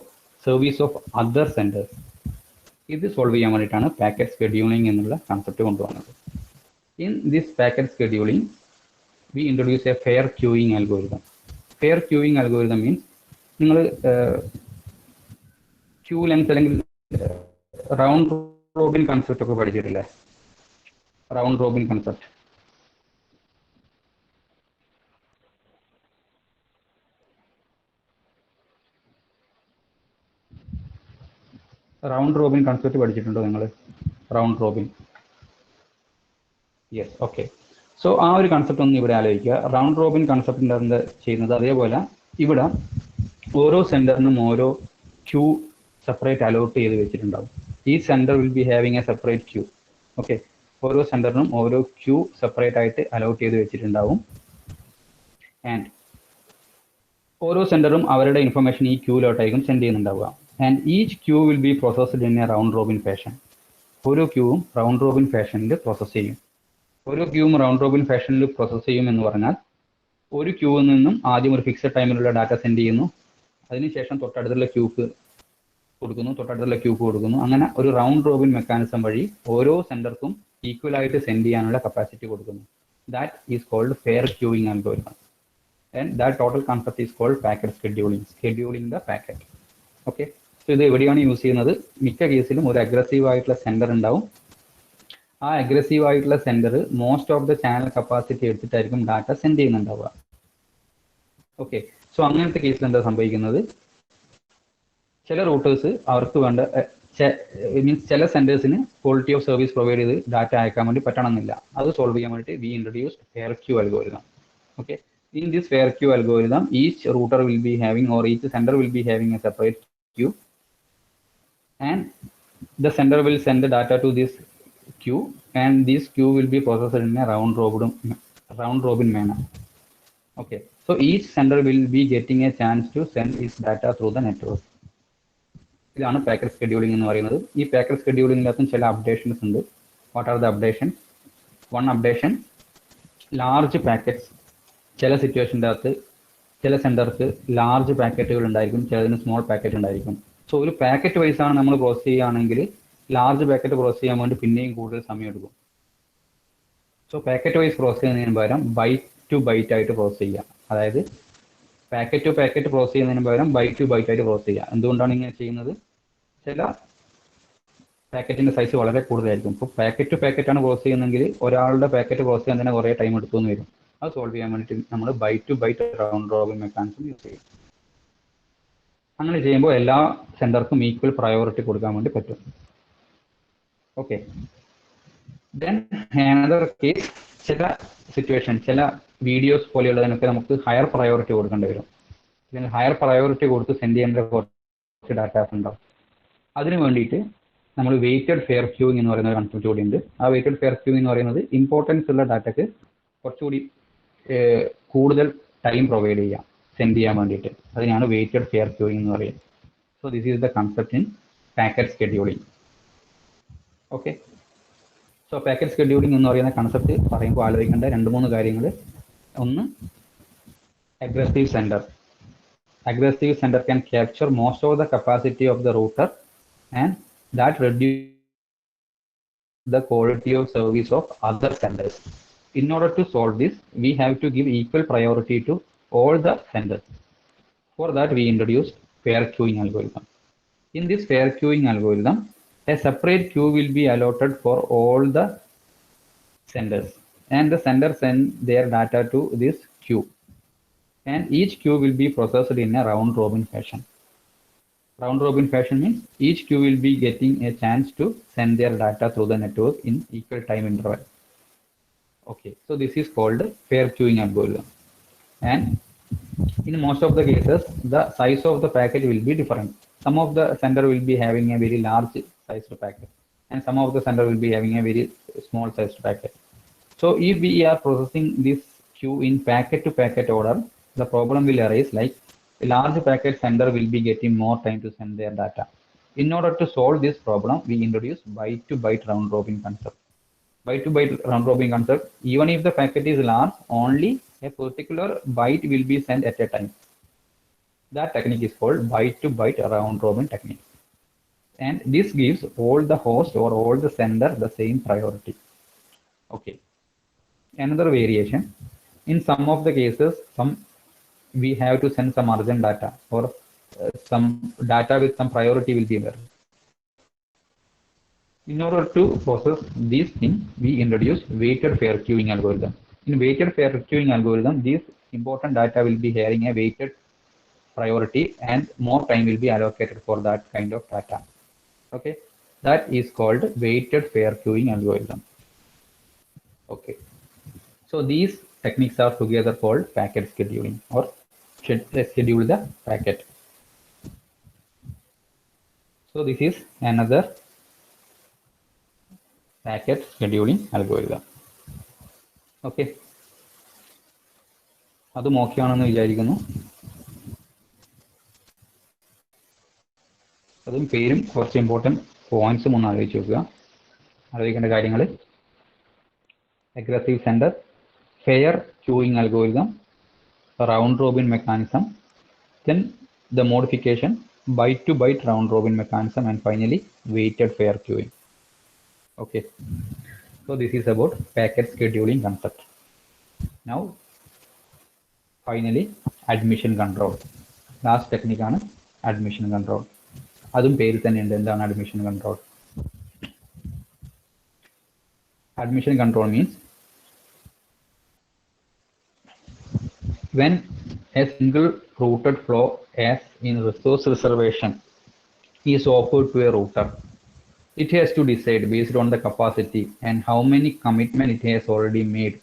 service of other senders. ഇത് സോൾവ് ചെയ്യാൻ വേണ്ടിയിട്ടാണ് packet scheduling എന്നുള്ള concept കൊണ്ടുവന്നത്. In this packet scheduling we introduce a fair queuing algorithm. Fair queuing algorithm means നിങ്ങൾ queue length അല്ലെങ്കിൽ round robin concept ഒക്കെ പഠിച്ചിട്ടില്ലേ? Round robin concept. Round robin concept പഠിച്ചിട്ടുണ്ടോ നിങ്ങൾ? Round robin, yes. Okay, so ആ ഒരു concept ഒന്ന് ഇവിടെ ആലോചിക്കുക. റൗണ്ട് റോബിൻ കൺസെപ്റ്റിൻ്റെ എന്താ ചെയ്യുന്നത്, അതേപോലെ ഇവിടെ ഓരോ സെൻറ്ററിനും ഓരോ ക്യൂ സെപ്പറേറ്റ് അലോട്ട് ചെയ്ത് വെച്ചിട്ടുണ്ടാവും. ഈ sender will be having a separate queue. Okay, ഓരോ സെൻറ്ററിനും ഓരോ ക്യൂ സെപ്പറേറ്റ് ആയിട്ട് അലോട്ട് ചെയ്ത് വെച്ചിട്ടുണ്ടാവും. ആൻഡ് ഓരോ സെൻറ്ററും അവരുടെ ഇൻഫർമേഷൻ ഈ ക്യൂലോട്ടായിരിക്കും സെൻഡ് ചെയ്യുന്നുണ്ടാവുക. And each queue will be processed in a round robin fashion. ഓരോ ക്യൂവും റൗണ്ട് റോബിൻ ഫാഷനിൽ പ്രോസസ്സ് ചെയ്യും. ഓരോ ക്യൂവും റൗണ്ട് റോബിൻ ഫാഷനിൽ പ്രോസസ്സ് ചെയ്യും എന്ന് പറഞ്ഞാൽ ഒരു ക്യൂവിൽ നിന്നും ആദ്യം ഒരു ഫിക്സഡ് ടൈമിലുള്ള ഡാറ്റ സെൻഡ് ചെയ്യുന്നു, അതിനുശേഷം തൊട്ടടുത്തുള്ള ക്യൂക്ക് കൊടുക്കുന്നു, അങ്ങനെ ഒരു റൗണ്ട് റോബിൻ മെക്കാനിസം വഴി ഓരോ സെൻഡർക്കും ഈക്വൽ ആയിട്ട് സെൻഡ് ചെയ്യാനുള്ള കപ്പാസിറ്റി കൊടുക്കുന്നു. That is called fair queuing algorithm. And that total concept is called packet scheduling the packet. Okay, so ഇത് എവിടെയാണ് യൂസ് ചെയ്യുന്നത്? മിക്ക കേസിലും ഒരു അഗ്രസീവ് ആയിട്ടുള്ള സെൻഡർ ഉണ്ടാവും. ആ അഗ്രസീവ് ആയിട്ടുള്ള sender most of the channel capacity എടുത്തിട്ടായിരിക്കും ഡാറ്റ സെൻഡ് ചെയ്യുന്നുണ്ടാവുക. ഓക്കെ, സോ അങ്ങനത്തെ കേസിൽ എന്താ സംഭവിക്കുന്നത്, ചില റൂട്ടേഴ്സ് അവർക്ക് വേണ്ട മീൻസ് ചില സെൻറ്റേഴ്സിന് ക്വാളിറ്റി ഓഫ് സർവീസ് പ്രൊവൈഡ് ചെയ്ത് ഡാറ്റ അയക്കാൻ വേണ്ടി പറ്റണമെന്നില്ല. അത് സോൾവ് ചെയ്യാൻ വേണ്ടിയിട്ട് we introduce fair queue algorithm. Okay, in this fair queue algorithm each router will be having or each sender will be having a separate queue and the sender will send the data to this queue and this queue will be processed in a round robin manner. Okay, so each sender will be getting a chance to send its data through the network. ഇതാണ് packet scheduling എന്ന് പറയുന്നത്. ഈ packet സ്കെഡ്യൂളിംഗിനകത്തും ചില updations ഉണ്ട്. What are the updation? One updation, large packets. ചില സിറ്റുവേഷൻ്റെ അകത്ത് ചില സെൻറ്റർക്ക് large പാക്കറ്റുകൾ ഉണ്ടായിരിക്കും, ചിലതിന് സ്മോൾ പാക്കറ്റ് ഉണ്ടായിരിക്കും. സോ ഒരു പാക്കറ്റ് വൈസ് ആണ് നമ്മൾ പ്രോസസ് ചെയ്യുകയാണെങ്കിൽ ലാർജ് പാക്കറ്റ് പ്രോസസ് ചെയ്യാൻ വേണ്ടി പിന്നെയും കൂടുതൽ സമയം എടുക്കും. സോ പാക്കറ്റ് വൈസ് പ്രോസസ് ചെയ്യുന്നതിന് പകരം ബൈറ്റ് ടു ബൈറ്റ് ആയിട്ട് പ്രോസസ് ചെയ്യുക. അതായത് പാക്കറ്റ് ടു പാക്കറ്റ് പ്രോസസ് ചെയ്യുന്നതിന് പകരം ബൈറ്റ് ടു ബൈറ്റ് ആയിട്ട് പ്രോസസ് ചെയ്യുക. എന്തുകൊണ്ടാണ് ഇങ്ങനെ ചെയ്യുന്നത്? ചില പാക്കറ്റിൻ്റെ സൈസ് വളരെ കൂടുതലായിരിക്കും. ഇപ്പോൾ പാക്കറ്റ് ടു പാക്കറ്റ് ആണ് പ്രോസസ് ചെയ്യുന്നതെങ്കിൽ ഒരാളുടെ പാക്കറ്റ് പ്രോസസ് ചെയ്യാൻ തന്നെ കുറേ ടൈം എടുത്തു എന്ന് വരും. അത് സോൾവ് ചെയ്യാൻ വേണ്ടിയിട്ട് നമ്മൾ byte to byte round robin mechanism use ചെയ്യും. അങ്ങനെ ചെയ്യുമ്പോൾ എല്ലാ സെൻറ്റർക്കും ഈക്വൽ പ്രയോറിറ്റി കൊടുക്കാൻ വേണ്ടി പറ്റും. ഓക്കെ, ദെൻ അനദർ കേസ്, ചില സിറ്റുവേഷൻ ചില വീഡിയോസ് പോലെയുള്ളതിനൊക്കെ നമുക്ക് ഹയർ പ്രയോറിറ്റി കൊടുക്കേണ്ടി വരും. അല്ലെങ്കിൽ ഹയർ പ്രയോറിറ്റി കൊടുത്ത് സെൻഡ് ചെയ്യേണ്ട കുറച്ച് ഡാറ്റാസ് ഉണ്ടാവും. അതിന് വേണ്ടിയിട്ട് നമ്മൾ വെയ്റ്റഡ് ഫെയർ ക്യൂയിങ് എന്ന് പറയുന്ന ഒരു കൺസെപ്റ്റ് കൂടി ഉണ്ട്. ആ വെയ്റ്റഡ് ഫെയർ ക്യൂയിങ് എന്ന് പറയുന്നത് ഇമ്പോർട്ടൻസ് ഉള്ള ഡാറ്റയ്ക്ക് കുറച്ചുകൂടി കൂടുതൽ ടൈം പ്രൊവൈഡ് ചെയ്യാം സെൻഡ് ചെയ്യാൻ വേണ്ടിയിട്ട്. അതിനാണ് വെയ്റ്റഡ് ഫെയർ ക്യൂയിങ് എന്ന് പറയുന്നത്. So this is the concept in packet scheduling. Okay, so packet scheduling എന്ന് പറയുന്ന കൺസെപ്റ്റ് പറയുമ്പോൾ ആലോചിക്കേണ്ട 2-3 കാര്യങ്ങൾ. ഒന്ന്, aggressive sender. Aggressive sender can capture most of the capacity of the router and that reduces the quality of service of other senders. In order to solve this, we have to give equal priority to all the senders. For that, we introduced fair queuing algorithm. In this fair queuing algorithm, a separate queue will be allotted for all the senders, and the senders send their data to this queue, and each queue will be processed in a round robin fashion. Round robin fashion means each queue will be getting a chance to send their data through the network in equal time interval. Okay, so this is called fair queuing algorithm. And in most of the cases, the size of the packet will be different. Some of the sender will be having a very large sized packet, and some of the sender will be having a very small sized packet. So if we are processing this queue in packet to packet order, the problem will arise like a large packet sender will be getting more time to send their data. In order to solve this problem, we introduce byte to byte round robin concept. Byte to byte round robin concept, even if the packet is large, only a particular byte will be sent at a time. That technique is called byte to byte round robin technique. And this gives all the host or all the sender the same priority. Okay. Another variation, in some of the cases, we have to send some urgent data, or some data with some priority will be there. In order to process these things, we introduce weighted fair queuing algorithm. In weighted fair queuing algorithm, this important data will be having a weighted priority, and more time will be allocated for that kind of data. Okay, that is called weighted fair queuing algorithm. Okay, so these techniques are together called packet scheduling, or schedule the packet. So this is another packet scheduling algorithm. Okay, അതും okay ആണെന്ന് വിചാരിക്കുന്നു. അതും പേരും കുറച്ച് important പോയിന്റ്സും ഒന്ന് ആലോചിച്ച് നോക്കുക. ആലോചിക്കേണ്ട കാര്യങ്ങൾ: aggressive sender, fair queuing algorithm, round robin mechanism, then the modification, byte to byte round robin mechanism, and finally weighted fair queuing. Okay, so this is about packet scheduling concept. Now finally admission control. Last technique ആണ് admission control. അതും പേരിൽ തന്നെ ഉണ്ട് എന്താണ് admission control. Admission control means when a single routed flow as in resource reservation is offered to a router, it has to decide based on the capacity and how many commitment it has already made.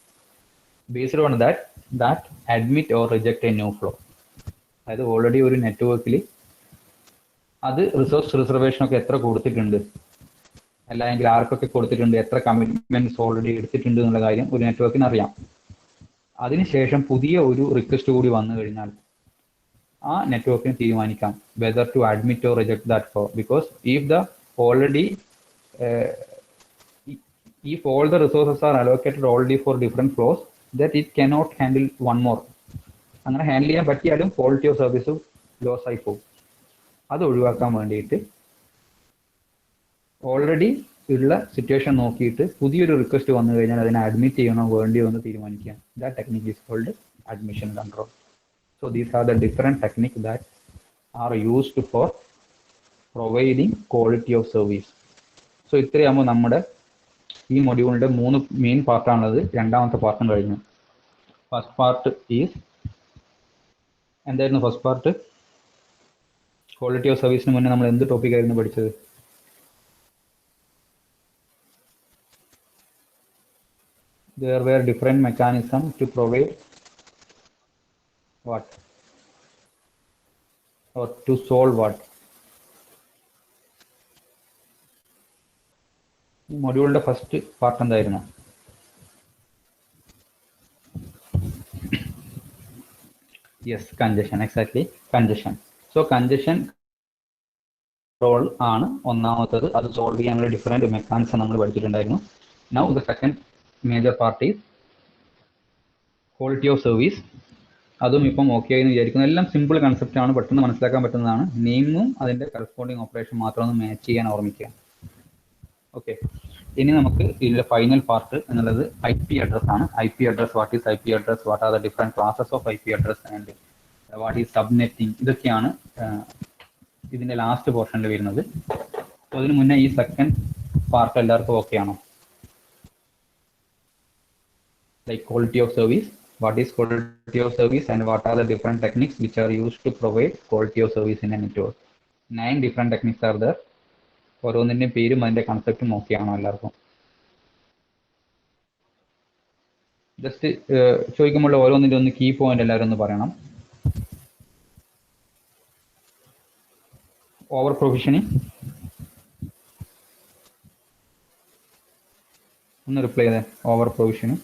Based on that admit or reject a new flow. അതായത് already ഒരു നെറ്റ്വർക്കിൽ അത് resource reservation ഒക്കെ എത്ര കൊടുത്തിട്ടുണ്ട്, അല്ലെങ്കിൽ ആർക്കൊക്കെ കൊടുത്തിട്ടുണ്ട്, എത്ര കമ്മിറ്റ്മെന്റ്സ് ഓൾറെഡി എടുത്തിട്ടുണ്ട് എന്നുള്ള കാര്യം ഒരു നെറ്റ്വർക്കിന് അറിയാം. അതിനുശേഷം പുതിയ ഒരു റിക്വസ്റ്റ് കൂടി വന്നു കഴിഞ്ഞാൽ ആ നെറ്റ്വർക്കിന് തീരുമാനിക്കാം whether to admit or reject that flow. Because if the already if all the resources are allocated already for different flows, that it cannot handle one more. അങ്ങനെ ഹാൻഡിൽ ചെയ്യാൻ പറ്റിയാലും ക്വാളിറ്റി ഓഫ് സർവീസ് ലോസ് ആയി പോകും. അത് ഒഴിവാക്കാൻ വേണ്ടിയിട്ട് already ഉള്ള situation നോക്കിയിട്ട് പുതിയൊരു റിക്വസ്റ്റ് വന്നു കഴിഞ്ഞാൽ അതിനെ അഡ്മിറ്റ് ചെയ്യണോ വേണ്ടിയോ എന്ന് തീരുമാനിക്കാം. That technique is called admission control. So these are the different technique that are used for providing quality of service. So ഇത്രയാകുമ്പോൾ നമ്മുടെ ഈ മൊഡ്യൂളിന്റെ 3 മെയിൻ പാർട്ടാണുള്ളത്. രണ്ടാമത്തെ പാർട്ടും കഴിഞ്ഞു. ഫസ്റ്റ് പാർട്ട് ഈസ് എന്തായിരുന്നു? ഫസ്റ്റ് പാർട്ട് ക്വാളിറ്റി ഓഫ് സർവീസിന് മുന്നേ നമ്മൾ എന്ത് ടോപ്പിക് ആയിരുന്നു പഠിച്ചത്? There were different mechanisms to provide what, or to solve what. ഈ മൊഡ്യൂളിന്റെ ഫസ്റ്റ് പാർട്ട് എന്തായിരുന്നു? Yes, congestion. Exactly, congestion. So congestion control ആണ് ഒന്നാമത്തത്. അത് സോൾവ് ചെയ്യാനുള്ള ഡിഫറെന്റ് മെക്കാനിസം നമ്മൾ പഠിച്ചിട്ടുണ്ടായിരുന്നു. Now the second major part is quality of service. അതും ഇപ്പം ഓക്കെ എന്ന് വിചാരിക്കുന്നു. എല്ലാം സിമ്പിൾ കൺസെപ്റ്റ് ആണ്, പെട്ടെന്ന് മനസ്സിലാക്കാൻ പറ്റുന്നതാണ്. നെയിമും അതിന്റെ കറസ്പോണ്ടിങ് ഓപ്പറേഷൻ മാത്രം ഒന്ന് മാച്ച് ചെയ്യാൻ ഓർമ്മിക്കുക. ഓക്കെ, ഇനി നമുക്ക് ഇതിന്റെ ഫൈനൽ പാർട്ട് എന്നുള്ളത് IP അഡ്രസ് ആണ്. IP address, what is IP address, what are the different classes of IP address and what is subnetting, ഇതൊക്കെയാണ് ഇതിന്റെ ലാസ്റ്റ് പോർഷനിൽ വരുന്നത്. സോ അതിന് മുന്നേ ഈ സെക്കൻഡ് പാർട്ട് എല്ലാവർക്കും ഓക്കെ ആണോ? Like quality of service, what is quality of service and what are the different techniques which are used to provide quality of service in a network. 9 different techniques are there. ഓരോന്നിന്റെയും പേരും അതിന്റെ കൺസെപ്റ്റും ഓക്കെയാണോ എല്ലാവർക്കും? Just ചോദിക്കുമ്പോൾ ഓരോന്നിന്റെ ഒന്ന് key point എല്ലാവരും ഒന്ന് പറയണം. Over provisioning, ഒന്ന് റിപ്ലൈ ചെയ്തേ. Over provisioning,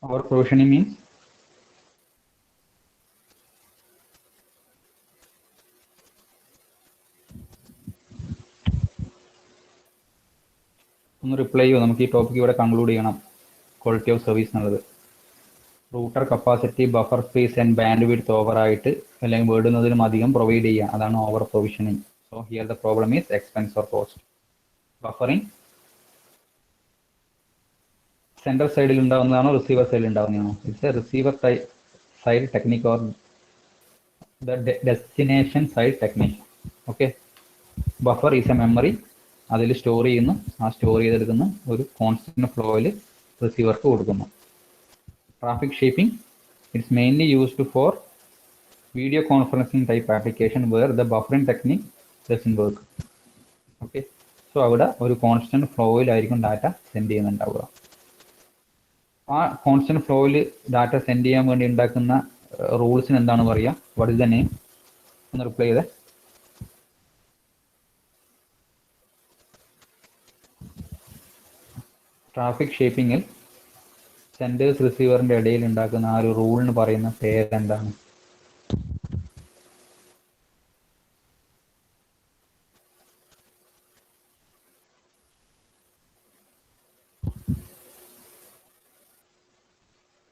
over provisioning means ഒന്ന് റിപ്ലൈ ചെയ്യോ? നമുക്ക് ഈ ടോപ്പിക് ഇവിടെ കൺക്ലൂഡ് ചെയ്യണം. ക്വാളിറ്റി ഓഫ് സർവീസ് എന്നുള്ളത് router capacity, buffer space and bandwidth over ആയിട്ട് അല്ലെങ്കിൽ വേണ്ടുന്നതിലും അധികം പ്രൊവൈഡ് ചെയ്യുക, അതാണ് over provisioning. So here the problem is expense or cost. Buffering central സൈഡിൽ ഉണ്ടാവുന്നതാണോ റിസീവർ സൈഡിൽ ഉണ്ടാവുന്നതാണോ? It's a receiver side technique or the destination side technique. Okay, buffer is a memory, അതിൽ സ്റ്റോർ ചെയ്യുന്നു, ആ സ്റ്റോർ ചെയ്തെടുക്കുന്ന ഒരു കോൺസ്റ്റന്റ് ഫ്ലോയിൽ റിസീവർക്ക് കൊടുക്കുന്നു. Traffic shaping, it's mainly used for video conferencing type application where the buffering technique doesn't work. Okay, so അവിടെ ഒരു കോൺസ്റ്റന്റ് ഫ്ലോയിലായിരിക്കും ഡാറ്റ സെൻഡ് ചെയ്യുന്നുണ്ടാവുക. ആ കോൺസ്റ്റന്റ് ഫ്ലോയിൽ ഡാറ്റ സെൻഡ് ചെയ്യാൻ വേണ്ടി ഉണ്ടാക്കുന്ന റൂൾസിന് എന്താണ് പറയുക? What is the name? ഒന്ന് റിപ്ലൈ ചെയ്തേ. ട്രാഫിക് ഷേപ്പിങ്ങിൽ സെൻഡേഴ്സ് റിസീവറിന്റെ ഇടയിൽ ഉണ്ടാക്കുന്ന ആ ഒരു റൂളിന് പറയുന്ന പേരെന്താണ്?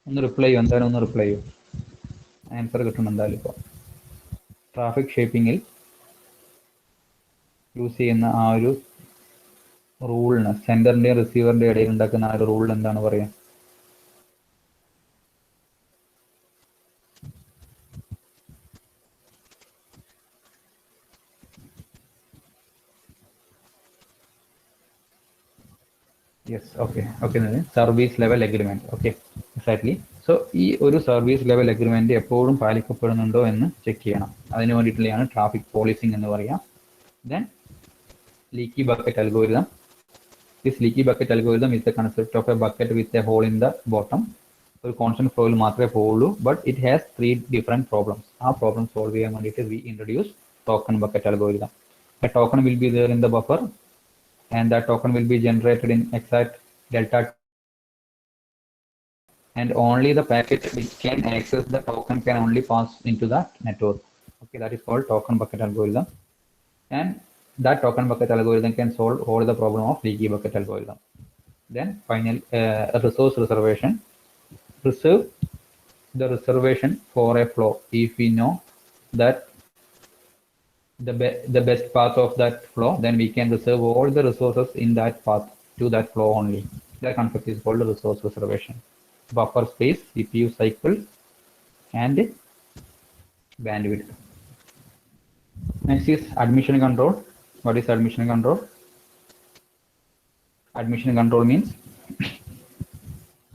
ഒന്ന് റിപ്ലൈ ചെയ്യും, എന്തായാലും ഒന്ന് റിപ്ലൈ ചെയ്യും. ആൻസർ കിട്ടണം എന്തായാലും. ഇപ്പോൾ ട്രാഫിക് ഷേപ്പിങ്ങിൽ യൂസ് ചെയ്യുന്ന ആ ഒരു റൂളിന്, സെൻഡറിന്റെയും റിസീവറിന്റെയും ഇടയിൽ ഉണ്ടാക്കുന്ന ആ ഒരു റൂളിന് എന്താണ് പറയുക? Yes, okay okay, service level agreement. Okay, exactly. So ഈ ഒരു സർവീസ് ലെവൽ എഗ്രിമെന്റ് എപ്പോഴും പാലിക്കപ്പെടുന്നുണ്ടോ എന്ന് ചെക്ക് ചെയ്യണം. അതിന് വേണ്ടിയിട്ടുള്ളതാണ് ട്രാഫിക് പോളിസിംഗ് എന്ന് പറയാം. Then leaky bucket algorithm. This leaky bucket algorithm is the concept of a bucket with a hole in the bottom. ഒരു കോൺസ്റ്റന്റ് ഫ്ലോയിൽ മാത്രമേ പോവുള്ളൂ, but it has 3 different problems. ആ പ്രോബ്ലം സോൾവ് ചെയ്യാൻ വേണ്ടിയിട്ട് we introduce token bucket algorithm. A token will be there in the buffer and that token will be generated in exact delta, and only the packet which can access the token can only pass into the network. Okay, that is called token bucket algorithm, and that token bucket algorithm can solve all the problem of leaky bucket algorithm. Then final resource reservation. Reserve the reservation for a flow if we know that the best path of that flow, then we can reserve all the resources in that path to that flow only. That concept is called resource reservation. Buffer space, CPU cycle and bandwidth. Next is admission control. What is admission control? Admission control means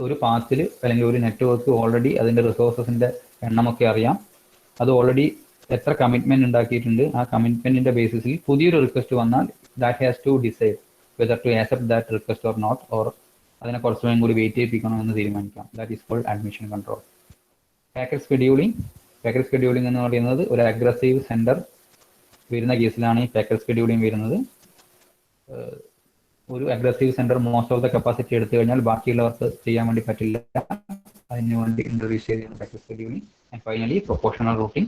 ഒരു പാത്തിൽ അല്ലെങ്കിൽ ഒരു network already അതിന്റെ റിസോഴ്സസിന്റെ എണ്ണമൊക്കെ അറിയാം. അത് already എത്ര commitment ഉണ്ടാക്കിയിട്ടുണ്ട്, ആ കമ്മിറ്റ്മെന്റിന്റെ ബേസിസിൽ പുതിയൊരു റിക്വസ്റ്റ് വന്നാൽ that has to decide whether to accept that request or not, or അതിനെ കുറച്ച് സമയം കൂടി വെയിറ്റ് ചെയ്യിപ്പിക്കണം എന്ന് തീരുമാനിക്കാം. That is called admission control. Packet scheduling. Packet scheduling എന്ന് പറയുന്നത് ഒരു അഗ്രസീവ് സെൻഡർ വരുന്ന കേസിലാണ് ഈ പാക്കറ്റ് ഷെഡ്യൂളിംഗ് വരുന്നത്. ഒരു aggressive sender most of the capacity എടുത്തു കഴിഞ്ഞാൽ ബാക്കിയുള്ളവർക്ക് ചെയ്യാൻ വേണ്ടി പറ്റില്ല. അതിന് വേണ്ടി ഇൻട്രൊഡ്യൂസ് ചെയ്തിരുന്ന packet scheduling. And finally, proportional routing.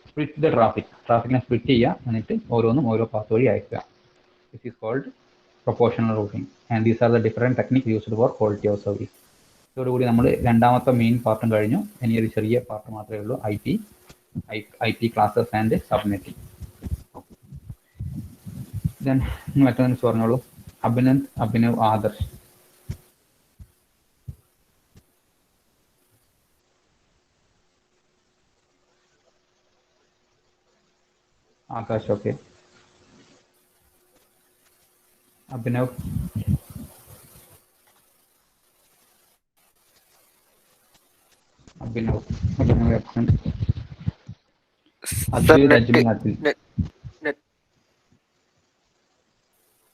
Split the traffic. Traffic split ചെയ്യുക എന്നിട്ട് ഓരോന്നും ഓരോ പാത്ത് വഴി അയക്കുക. This is called proportional routing. And these are the different techniques used for quality of service. ഇതോടുകൂടി നമ്മൾ രണ്ടാമത്തെ മെയിൻ പാർട്ടും കഴിഞ്ഞു. ഇനി ഒരു ചെറിയ പാർട്ട് മാത്രമേ ഉള്ളൂ, IP classes and subnetting. Then മറ്റൊന്ന് പറഞ്ഞോളൂ. Abhinav Adarsh. Akash, okay. Abhinav. absent.
Sir,
Ajmal Atil.
net.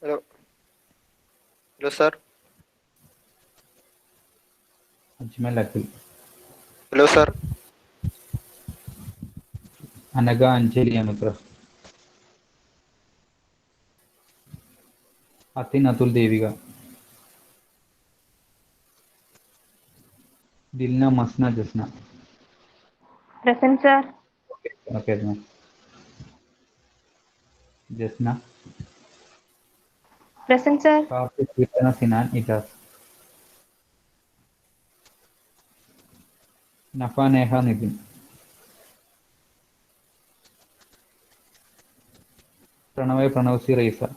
Hello, sir.
Ajmal Atil.
Hello, sir.
Anaga Anjali Amitra. Atin Atul Devika. Dilna Masna Jasna.
Present, sir.
Okay, ma'am. Jasna.
Present, sir.
Karthik Kirtana Sinan Itas. Nafa Neha Nidin. Pranavsi Raisa.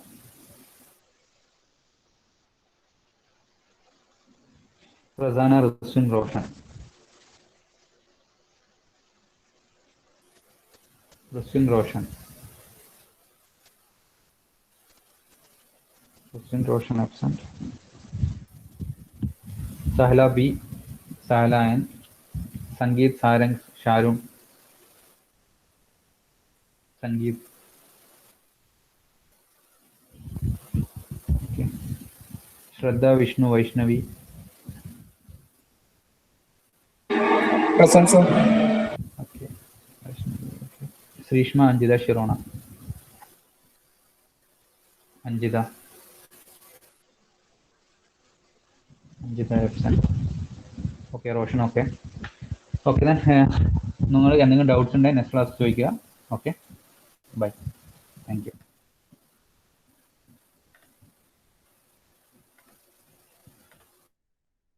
Razana Rustin Roshan. Rustin Roshan absent. Sahla B. Sahla N. Sangeet Sarang Sharun. Sangeet. Okay. Shraddha Vishnu Vaishnavi.
Present, sir.
Okay. Srishma Anjida Shirona. Anjida absent. Okay, Roshan, okay. Okay, then നിങ്ങൾക്ക് എന്തെങ്കിലും doubts ഉണ്ടെങ്കിൽ next class ചോദിക്കുക. Okay, by.